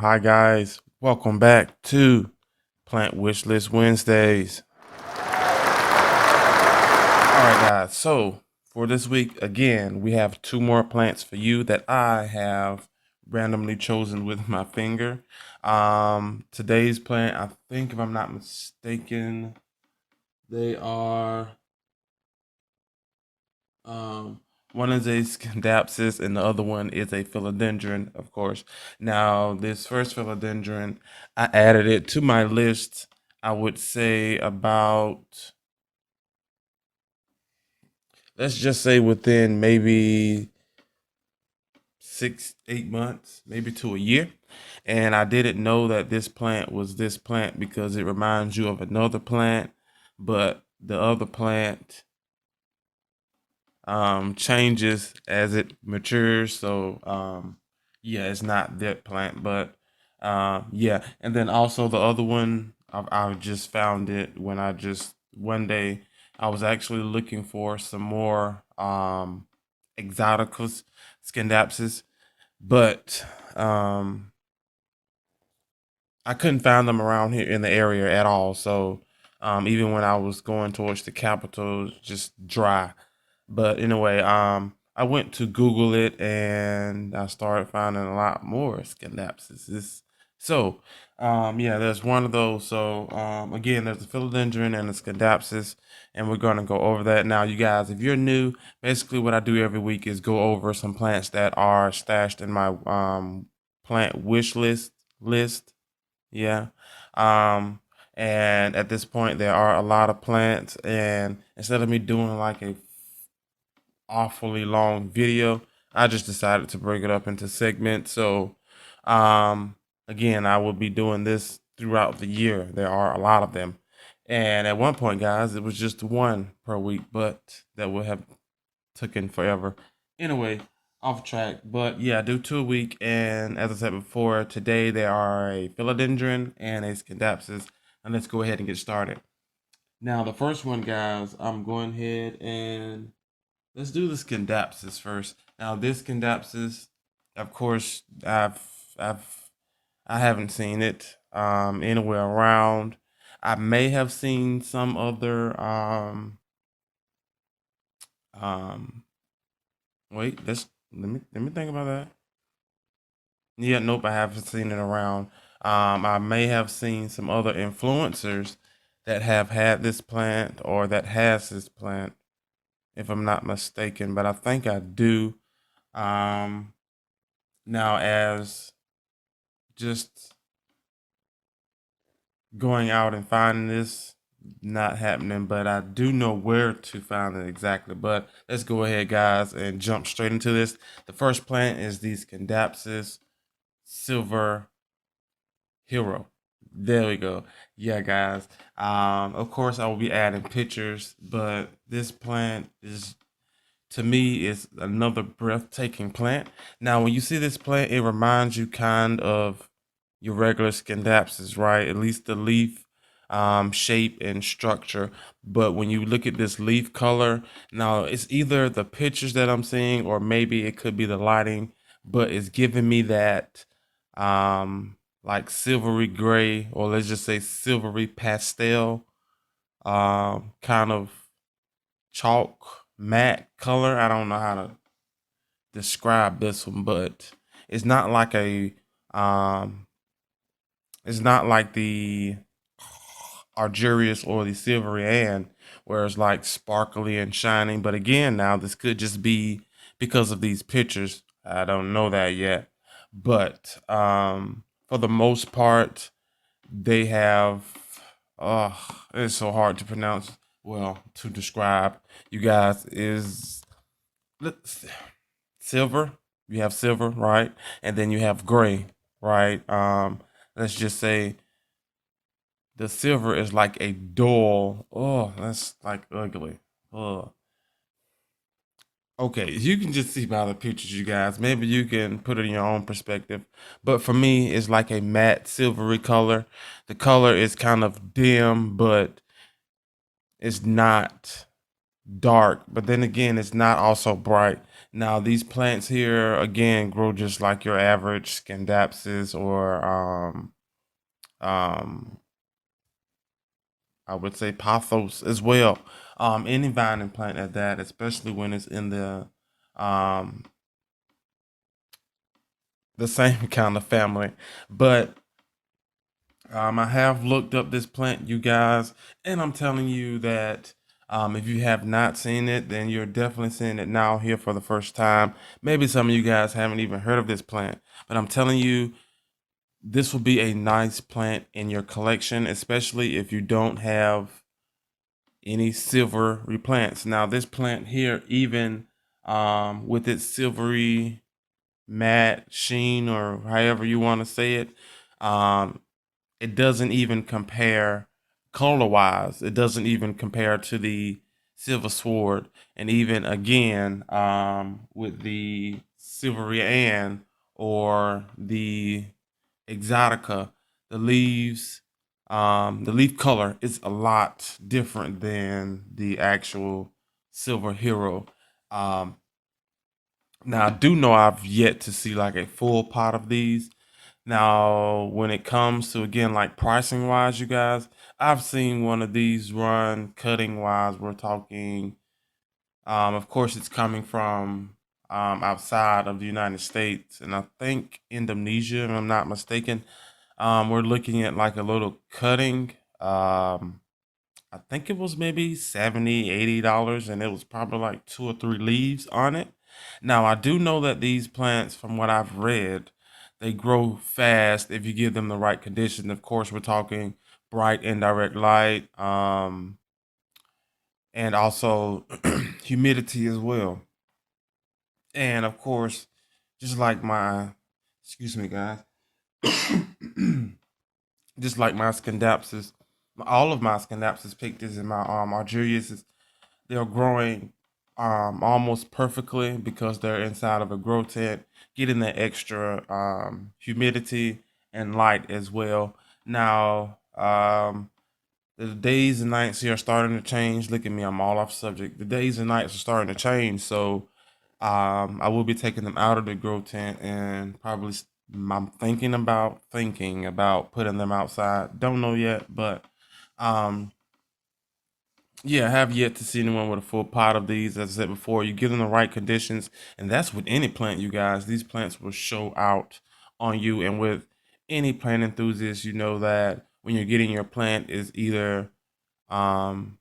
Hi guys, welcome back to Plant Wishlist Wednesdays. Alright guys, so for this week again, we have two more plants for you that I have randomly chosen with my finger. Today's plant, I think if I'm not mistaken, they are one is a Scindapsus and the other one is a Philodendron, of course. Now, this first Philodendron, I added it to my list, I would say about, let's just say within maybe 6, 8 months, maybe to a year. And I didn't know that this plant was this plant because it reminds you of another plant, but the other plant changes as it matures. So yeah, it's not that plant, but yeah. And then also the other one, I just found it when I just one day I was actually looking for some more exoticus scindapsus, but I couldn't find them around here in the area at all. So even when I was going towards the capital, it was just dry. But anyway, I went to Google it and I started finding a lot more Scindapsus. So, yeah, there's one of those. So, again, there's the philodendron and the Scindapsus, and we're gonna go over that now. You guys, if you're new, basically what I do every week is go over some plants that are stashed in my plant wish list. Yeah. Um, and at this point, there are a lot of plants, and instead of me doing like a awfully long video, I just decided to break it up into segments. So, again, I will be doing this throughout the year. There are a lot of them. And at one point, guys, it was just one per week, but that would have taken forever. Anyway, off track. But yeah, I do two a week. And as I said before, today there are a philodendron and a scindapsus. And let's go ahead and get started. Now, the first one, guys, I'm going ahead and let's do the Scindapsus first. Now, this Scindapsus, of course, I've I haven't seen it anywhere around. I may have seen some other um wait, let me think about that. Yeah, nope, I haven't seen it around. I may have seen some other influencers that have had this plant or that has this plant, if I'm not mistaken, but I think I do. Um, Now, as just going out and finding this, not happening, but I do know where to find it exactly. But let's go ahead, guys, and jump straight into this. The first plant is the Scindapsus Silver Hero. There we go. Yeah, guys. Of course, I will be adding pictures, but this plant is to me is another breathtaking plant. Now, when you see this plant, it reminds you kind of your regular Scindapsus, right? At least the leaf shape and structure. But when you look at this leaf color, now it's either the pictures that I'm seeing or maybe it could be the lighting, but it's giving me that like silvery gray, or let's just say silvery pastel kind of chalk matte color. I don't know how to describe this one, but it's not like a um it's not like the Argerius or the Silvery Ann, where it's like sparkly and shining. But again, now this could just be because of these pictures. I don't know that yet. But for the most part, they have it's so hard to pronounce, well, to describe, you guys, is let's silver. You have silver, right? And then you have gray, right? Let's just say the silver is like a dull. Oh, that's like ugly. Oh. Okay, you can just see by the pictures, you guys. Maybe you can put it in your own perspective. But for me, it's like a matte silvery color. The color is kind of dim, but it's not. dark, but then again, it's not also bright. Now, these plants here again grow just like your average Scindapsus or um, I would say pothos as well. Any vining plant at that, especially when it's in um the same kind of family. But I have looked up this plant, you guys, and I'm telling you that if you have not seen it, then you're definitely seeing it now here for the first time. Maybe some of you guys haven't even heard of this plant, but I'm telling you, this will be a nice plant in your collection, especially if you don't have any silvery plants. Now, this plant here, even with its silvery matte sheen, or however you want to say um, it doesn't even compare color wise. It doesn't even compare to the silver sword, and even again with the silvery Ann or the exotica, the leaves, the leaf color is a lot different than the actual silver hero. Um, Now I do know I've yet to see like a full pot of these. Now, when it comes to again like pricing wise, you guys, I've seen one of these run cutting wise. We're talking, of course, it's coming from outside of the United States, and I think Indonesia, if I'm not mistaken. We're looking at like a little cutting. I think it was maybe 70, $80, and it was probably like two or three leaves on it. Now, I do know that these plants, from what I've read, they grow fast if you give them the right conditions. Of course, we're talking bright indirect light, and also humidity as well. And of course, just like my, excuse me, guys, just like my Scindapsus, all of my Scindapsus pictus and my Argerius, they're growing almost perfectly because they're inside of a grow tent, getting the extra humidity and light as well. Now, the days and nights here are starting to change. Look at me, I'm all off subject. The days and nights are starting to change, so I will be taking them out of the grow tent and probably I'm thinking about putting them outside. Don't know yet, but um, yeah, I have yet to see anyone with a full pot of these. As I said before, you give them the right conditions, and that's with any plant, you guys. These plants will show out on you, and with any plant enthusiast, you know that when you're getting your plant is either um,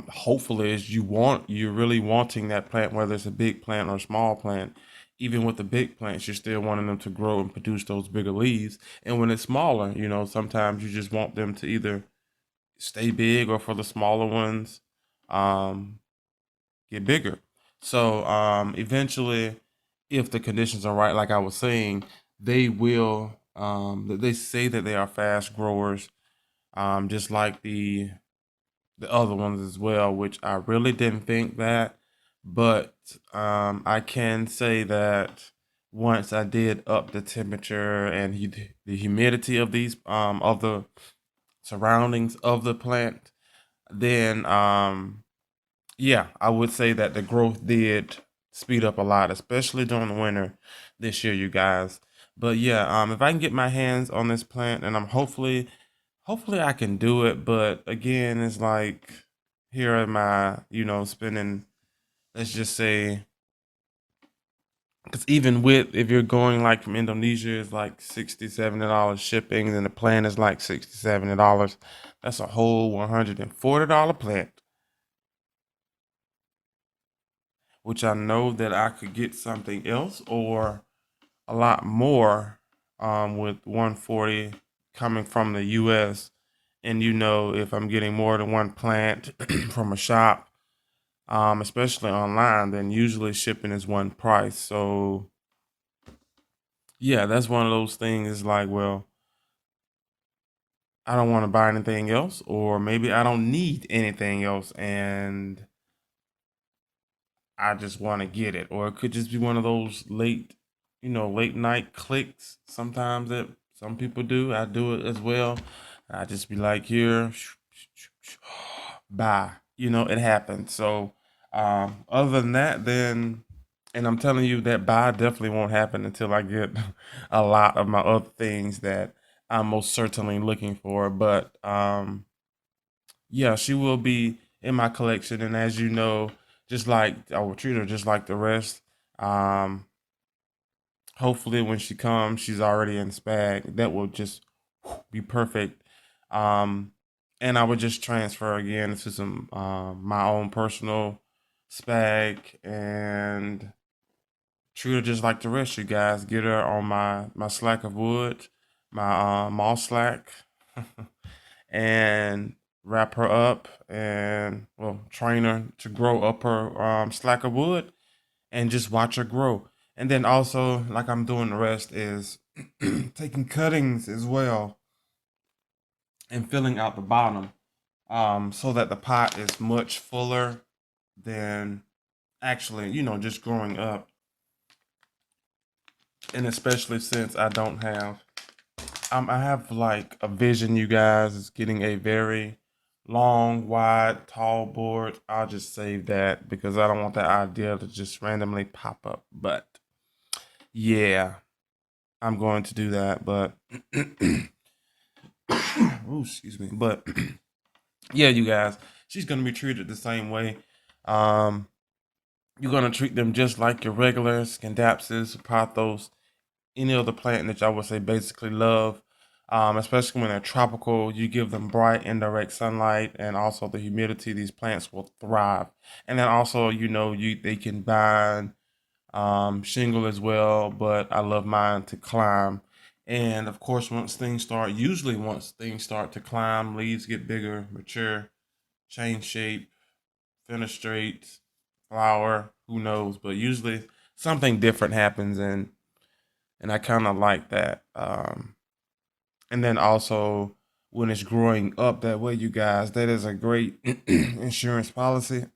hopefully is you're really wanting that plant, whether it's a big plant or a small plant. Even with the big plants, you're still wanting them to grow and produce those bigger leaves. And when it's smaller, sometimes you just want them to either stay big or for the smaller ones, um, get bigger. So eventually, if the conditions are right, like I was saying, they will. They say that they are fast growers, just like the other ones as well, which I really didn't think that. But I can say that once I did up the temperature and the humidity of these of the surroundings of the plant, then yeah, I would say that the growth did speed up a lot, especially during the winter this year, you guys. But yeah, if I can get my hands on this plant, and I'm hopefully I can do it. But again, it's like here am I, spending, let's just say, because even with if you're going like from Indonesia, it's like $60, $70 shipping, and the plant is like $60, $70. That's a whole $140 plant, which I know that I could get something else or a lot more with 140 coming from the US. And if I'm getting more than one plant from a shop, especially online, then usually shipping is one price. So yeah, that's one of those things like, well, I don't want to buy anything else, or maybe I don't need anything else, and I just want to get it. Or it could just be one of those late night clicks sometimes that some people do. I do it as well. I just be like, here, buy. It happens. So Other than that, then, and I'm telling you that buy definitely won't happen until I get a lot of my other things that I'm most certainly looking for. But yeah, she will be in my collection, and as you know, just like I will treat her just like the rest. Um, Hopefully, when she comes, she's already in spag. That will just be perfect. Um, and I would just transfer again to some my own personal spag and treat her just like the rest. You guys get her on my slack of wood, my moss slack, and wrap her up and well train her to grow up her slack of wood and just watch her grow. And then also, like I'm doing the rest, is taking cuttings as well and filling out the bottom so that the pot is much fuller than actually, just growing up. And especially since I have like a vision, you guys, is getting a very long, wide, tall board. I'll just save that because I don't want that idea to just randomly pop up. But yeah, I'm going to do that, but oh, excuse me. But yeah, you guys, she's gonna be treated the same way. Um, you're gonna treat them just like your regular Scindapsus, Pothos, any other plant that y'all would say basically love. Especially when they're tropical, you give them bright indirect sunlight and also the humidity. These plants will thrive, and then also they can bind shingle as well, but I love mine to climb. And of course, once things start to climb, leaves get bigger, mature, change shape, fenestrate, flower, who knows? But usually something different happens, and I kind of like that. And then also when it's growing up that way, you guys, that is a great insurance policy,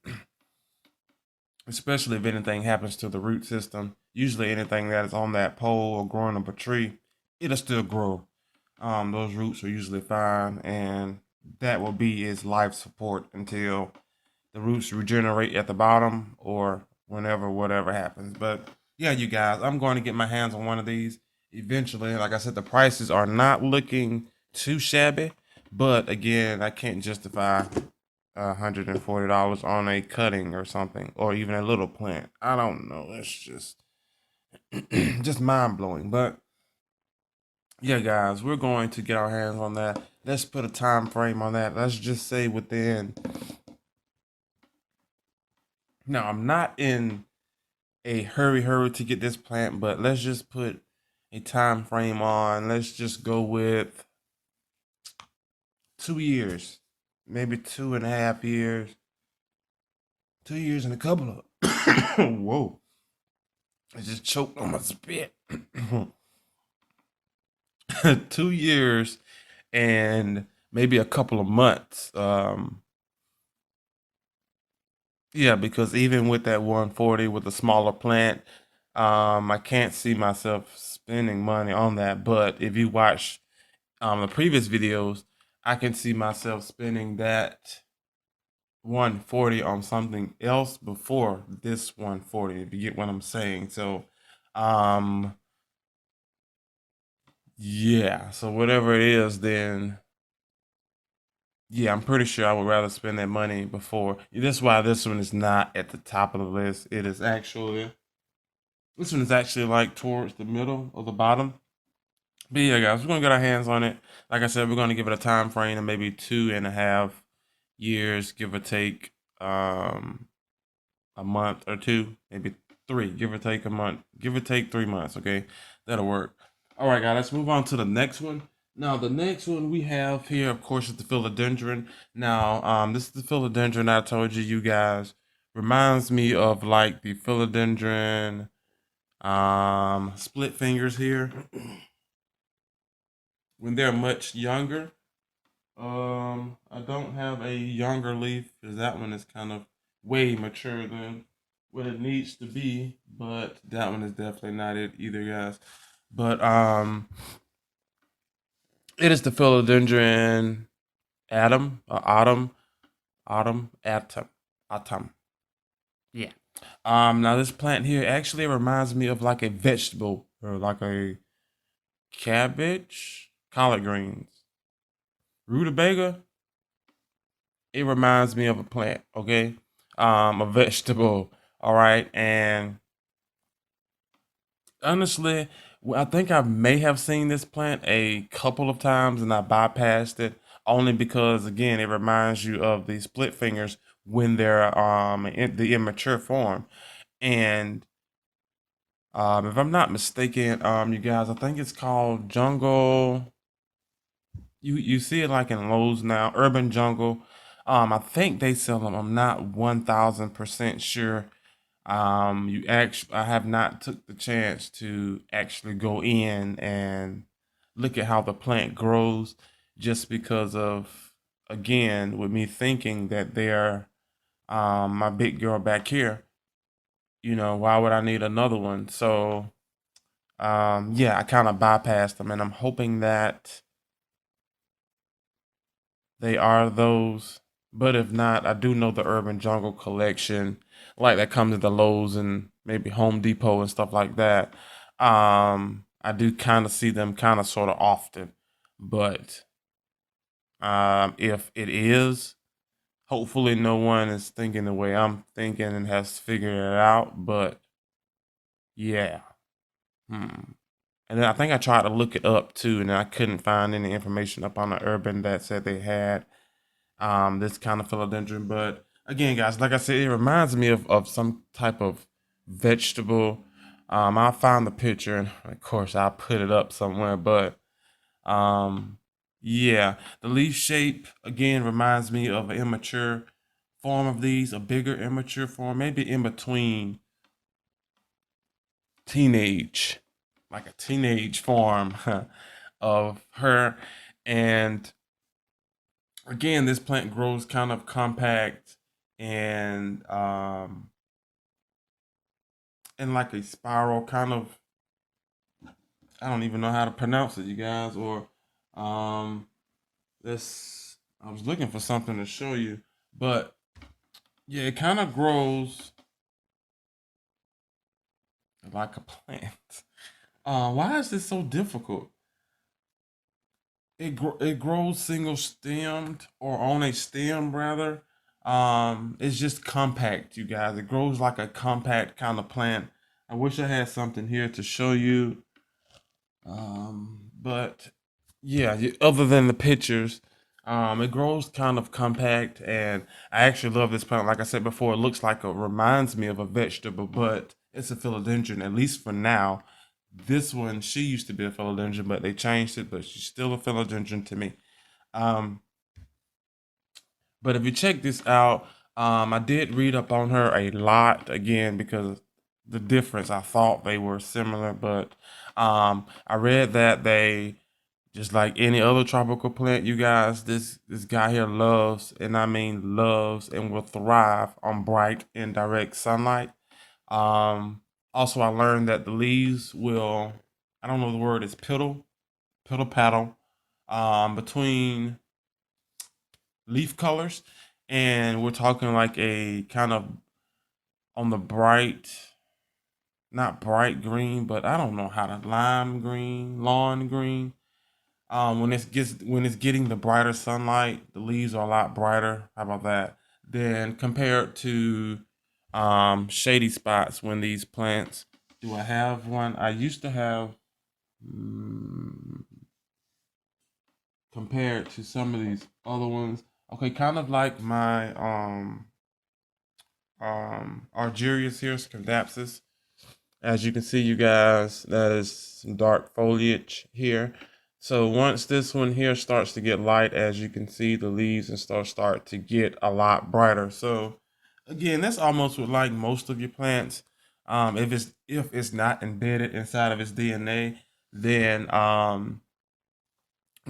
especially if anything happens to the root system. Usually, anything that is on that pole or growing up a tree, it'll still grow. Those roots are usually fine, and that will be its life support until the roots regenerate at the bottom or whenever whatever happens. But yeah, you guys, I'm going to get my hands on one of these eventually. Like I said, the prices are not looking too shabby, but again, I can't justify $140 on a cutting or something, or even a little plant. I don't know. It's just just mind blowing. But yeah, guys, we're going to get our hands on that. Let's put a time frame on that. Let's just say within. Now, I'm not in a hurry to get this plant, but let's just put a time frame on. Let's just go with 2 years, maybe 2.5 years, 2 years and a couple of. Whoa! I just choked on my spit. 2 years and maybe a couple of months. Yeah, because even with that 140 with a smaller plant, I can't see myself spending money on that. But if you watch the previous videos, I can see myself spending that 140 on something else before this 140, if you get what I'm saying. So, um, yeah, so whatever it is, then yeah, I'm pretty sure I would rather spend that money before. That's why this one is not at the top of the list. This one is actually like towards the middle or the bottom. But yeah, guys, we're gonna get our hands on it. Like I said, we're gonna give it a time frame of maybe 2.5 years, give or take, a month or two, maybe three, give or take a month, give or take 3 months. Okay, that'll work. All right, guys, let's move on to the next one. Now, the next one we have here, of course, is the philodendron. Now, this is the philodendron I told you guys reminds me of like the philodendron split fingers here when they're much younger. I don't have a younger leaf because that one is kind of way mature than what it needs to be, but that one is definitely not it either, guys. But it is the philodendron atom, atom, atom. Yeah. Now this plant here actually reminds me of like a vegetable or like a cabbage, collard greens, rutabaga. It reminds me of a plant, okay? A vegetable, all right? And honestly, I think I may have seen this plant a couple of times and I bypassed it only because again, it reminds you of the split fingers when they're in the immature form. And if I'm not mistaken, you guys, I think it's called jungle. You see it like in Lowe's now, Urban Jungle. I think they sell them. I'm not 1,000% sure. I have not took the chance to actually go in and look at how the plant grows, just because of again with me thinking that they're my big girl back here. You know, why would I need another one? So yeah, I kind of bypassed them, and I'm hoping that they are those. But if not, I do know the Urban Jungle collection, like that comes at the Lowe's and maybe Home Depot and stuff like that. I do kind of see them kind of sort of often. But if it is, hopefully no one is thinking the way I'm thinking and has figured it out. But yeah. Hmm. And then I think I tried to look it up too, and I couldn't find any information up on the Urban that said they had this kind of philodendron. But again, guys, like I said, it reminds me of some type of vegetable. I'll find the picture and of course I'll put it up somewhere. But um, yeah, the leaf shape again reminds me of an immature form of these, a bigger immature form, maybe in between teenage, like a teenage form of her. And again, this plant grows kind of compact and in like a spiral kind of. I don't even know how to pronounce it, you guys. Or um, this. I was looking for something to show you, but yeah, it kind of grows like a plant. Why is this so difficult? It grows single stemmed or on a stem rather. It's just compact, you guys. It grows like a compact kind of plant. I wish I had something here to show you. But yeah, other than the pictures, it grows kind of compact, and I actually love this plant. Like I said before, it looks like reminds me of a vegetable, but it's a philodendron, at least for now. This one, she used to be a philodendron, but they changed it, but she's still a philodendron to me. Um, but if you check this out, I did read up on her a lot again because the difference. I thought they were similar, but I read that they just like any other tropical plant, you guys. This guy here loves, and I mean loves, and will thrive on bright and direct sunlight. Um, Also, I learned that the leaves will. I don't know the word is piddle paddle, between leaf colors, and we're talking like a kind of on the bright, not bright green, but I don't know how to lime green, lawn green. When it's getting the brighter sunlight, the leaves are a lot brighter. How about that? Then compared to shady spots when these plants. Do I have one? I used to have compared to some of these other ones. Okay, kind of like my Argerius here, Scindapsus. As you can see, you guys, that is some dark foliage here. So once this one here starts to get light, as you can see, the leaves and stuff start to get a lot brighter. So again, that's almost with like most of your plants. If it's not embedded inside of its DNA, then of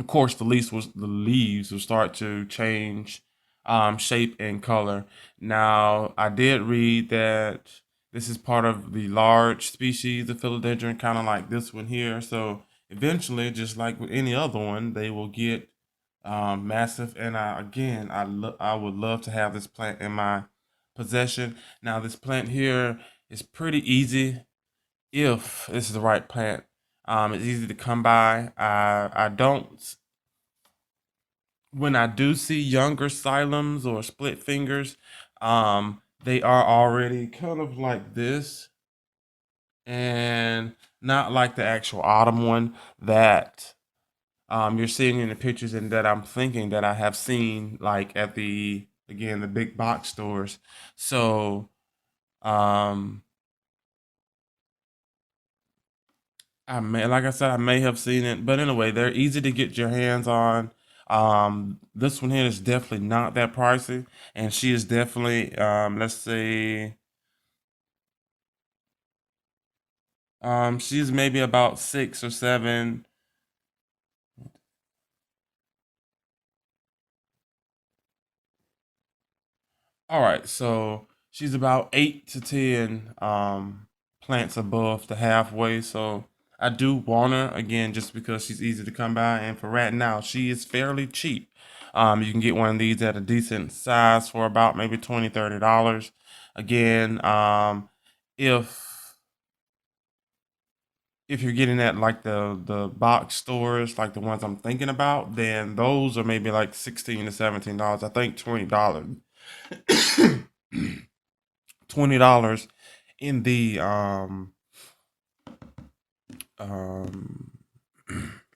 course the leaves will start to change shape and color. Now I did read that this is part of the large species of philodendron, kind of like this one here. So eventually, just like with any other one, they will get massive. And I would love to have this plant in my possession. Now this plant here is pretty easy if this is the right plant. It's easy to come by. I don't when I do see younger xylums or split fingers, they are already kind of like this and not like the actual autumn one that you're seeing in the pictures and that I'm thinking that I have seen like at the again the big box stores. So um like I said, I may have seen it, but anyway, they're easy to get your hands on. This one here is definitely not that pricey, and she is definitely let's see, she's maybe about 6 or 7. All right, so she's about 8 to 10 plants above the halfway. So I do want her again just because she's easy to come by, and for right now, she is fairly cheap. You can get one of these at a decent size for about maybe $20, $30. Again, if if you're getting at like the box stores, like the ones I'm thinking about, then those are maybe like $16 to $17. I think $20. $20 in the um,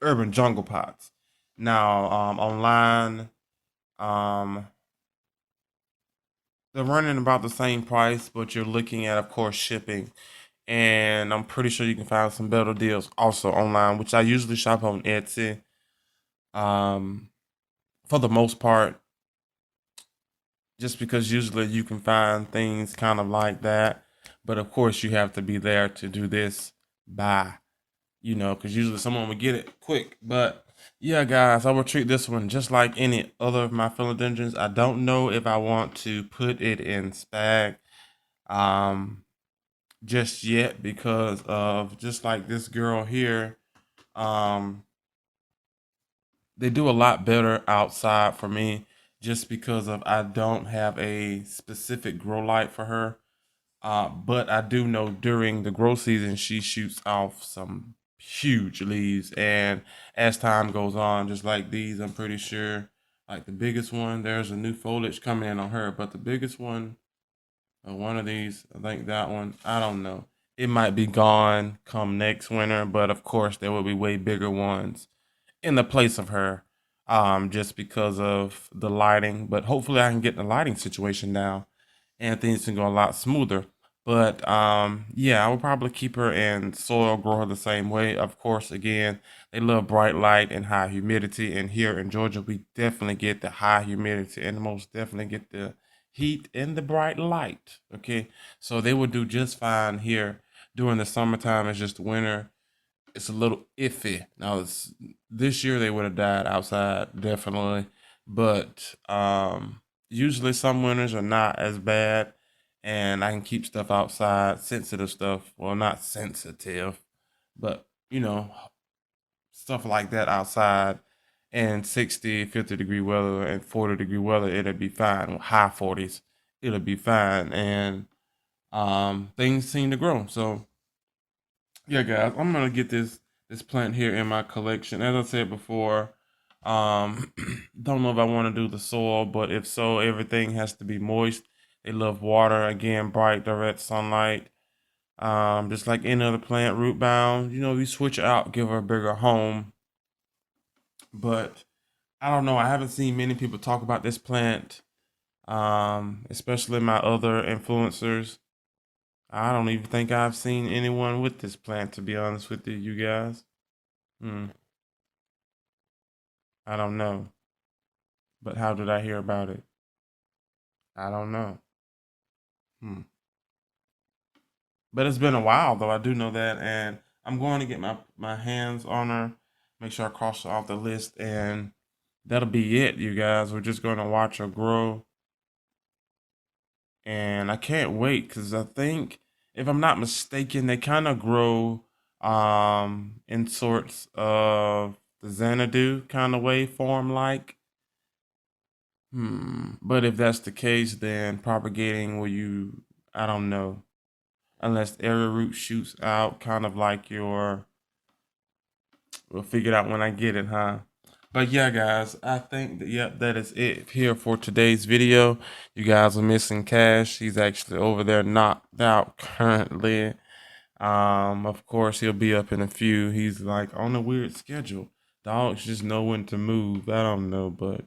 urban jungle pots. Now online, um, they're running about the same price, but you're looking at, of course, shipping. And I'm pretty sure you can find some better deals also online, which I usually shop on Etsy. Um, for the most part, just because usually you can find things kind of like that. But of course, you have to be there to do this by because usually someone would get it quick. But yeah, guys, I will treat this one just like any other of my philodendrons. I don't know if I want to put it in spag um, just yet because of just like this girl here. Um, they do a lot better outside for me just because of I don't have a specific grow light for her. But I do know during the growth season, she shoots off some huge leaves. And as time goes on, just like these, I'm pretty sure, like the biggest one, there's a new foliage coming in on her. But the biggest one of these, I think that one, I don't know. It might be gone come next winter, but of course, there will be way bigger ones in the place of her just because of the lighting. But hopefully, I can get the lighting situation down and things can go a lot smoother. But yeah, I would probably keep her in soil, grow her the same way. Of course, again, they love bright light and high humidity. And here in Georgia, we definitely get the high humidity and most definitely get the heat and the bright light. Okay, so they would do just fine here during the summertime. It's just winter, it's a little iffy. Now, this year they would have died outside definitely, but usually some winters are not as bad, and I can keep stuff outside, sensitive stuff. Well, not sensitive, but stuff like that outside. And 60, 50-degree weather and 40-degree weather, it'll be fine. High 40s, it'll be fine, and things seem to grow. So yeah, guys, I'm gonna get this plant here in my collection. As I said before, um, don't know if I want to do the soil, but if so, everything has to be moist. They love water, again, bright, direct sunlight. Just like any other plant, root bound. We switch out, give her a bigger home. But I don't know. I haven't seen many people talk about this plant, especially my other influencers. I don't even think I've seen anyone with this plant, to be honest with you guys. Hmm. I don't know. But how did I hear about it? I don't know. Hmm. But it's been a while, though. I do know that. And I'm going to get my hands on her, make sure I cross her off the list. And that'll be it, you guys. We're just going to watch her grow. And I can't wait because I think, if I'm not mistaken, they kind of grow in sorts of the Xanadu kind of way form like. But if that's the case, then propagating will you? I don't know. Unless arrowroot shoots out, kind of like your. We'll figure it out when I get it, huh? But yeah, guys, I think that, yep, that is it here for today's video. You guys are missing Cash. He's actually over there knocked out currently. Of course, he'll be up in a few. He's like on a weird schedule. Dogs just know when to move. I don't know, but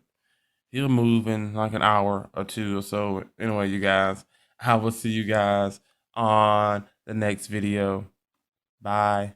he'll move in like an hour or two or so. Anyway, you guys, I will see you guys on the next video. Bye.